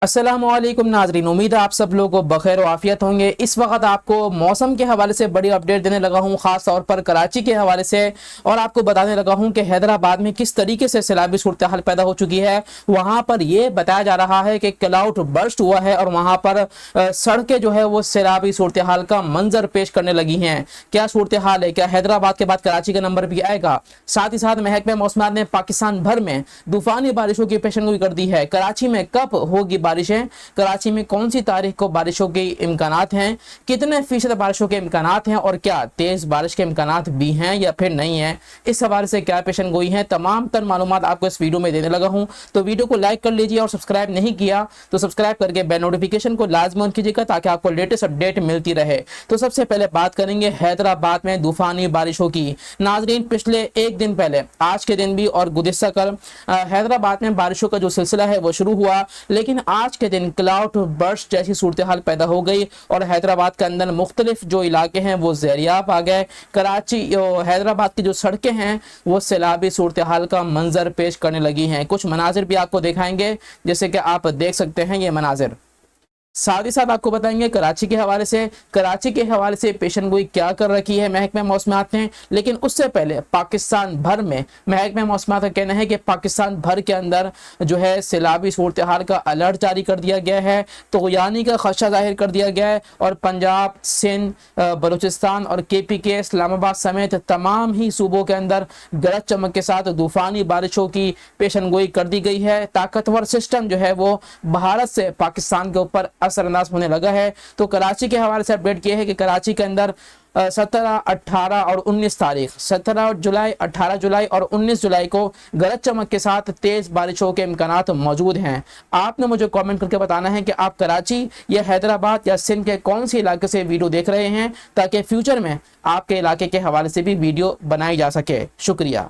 अस्सलामुअलैकुम नाजरीन, उम्मीद है आप सब लोग बखैर और आफियत होंगे। इस वक्त आपको मौसम के हवाले से बड़ी अपडेट देने लगा हूं, ख़ास तौर पर कराची के हवाले से, और आपको बताने लगा हूं कि हैदराबाद में किस तरीके से सैलाबी सूरत हाल पैदा हो चुकी है। वहां पर यह बताया जा रहा है कि क्लाउड बर्स्ट हुआ है और वहां पर सड़कें जो है वो सैलाबी सूरत हाल का मंजर पेश करने लगी हैं। क्या सूरत हाल है? क्या हैदराबाद के बाद कराची का नंबर भी आएगा? साथ ही साथ महकमे मौसमात ने पाकिस्तान भर में तूफानी बारिशों की पेशनगोई कर दी है। कराची में कब होगी बारिशें, कराची में कौन सी तारीख को बारिशों के इम्कानात हैं, कितने फीसद बारिशों के इम्कानात हैं और क्या तेज बारिश के इम्कानात भी हैं या फिर नहीं है, इस हवाले से क्या पेशन गोई है, तमाम तर मालूमात आपको इस वीडियो में देने लगा हूं। तो वीडियो को लाइक कर लीजिए और सब्सक्राइब नहीं किया तो सब्सक्राइब करके बेल नोटिफिकेशन को लाजमी ऑन कीजिएगा ताकि आपको लेटेस्ट अपडेट मिलती रहे। तो सबसे पहले बात करेंगे हैदराबाद में तूफानी बारिशों की। नाजरीन, पिछले एक दिन पहले, आज के दिन भी और गुज़िश्ता कल, हैदराबाद में बारिशों का जो सिलसिला है वो शुरू हुआ, लेकिन आज के दिन क्लाउड बर्स्ट जैसी सूरत हाल पैदा हो गई और हैदराबाद के अंदर मुख्तलिफ जो इलाके हैं वो ज़ेरियाब आ गए। कराची हैदराबाद की जो सड़कें हैं वो सैलाबी सूरत हाल का मंजर पेश करने लगी हैं। कुछ मनाजिर भी आपको दिखाएंगे, जैसे कि आप देख सकते हैं ये मनाजिर। साथ ही साथ आपको बताएंगे कराची के हवाले से पेशनगोई क्या कर रखी है महकमे मौसमात ने। लेकिन उससे पहले पाकिस्तान भर में महकमे मौसमात का कहना है कि पाकिस्तान भर के अंदर जो है सैलाबी सूरत हाल का अलर्ट जारी कर दिया गया है, तूफ़ानी का खदशा जाहिर कर दिया गया है और पंजाब, सिंध, बलूचिस्तान और KPK, इस्लामाबाद समेत तमाम ही सूबों के अंदर गरज चमक के साथ तूफ़ानी बारिशों की पेशनगोई कर दी गई है। ताकतवर सिस्टम जो है वो भारत से पाकिस्तान के ऊपर असरअंदाज होने लगा है। तो कराची के हवाले से अपडेट किया है कि कराची के अंदर 17, 18 और 19 तारीख, 17 जुलाई, 18 जुलाई और 19 जुलाई को गरज चमक के साथ तेज बारिशों के इम्कानात मौजूद हैं। आपने मुझे कमेंट करके बताना है कि आप कराची या हैदराबाद या सिंध के कौन से इलाके से वीडियो देख रहे हैं, ताकि फ्यूचर में आपके इलाके के हवाले से भी वीडियो बनाई जा सके। शुक्रिया।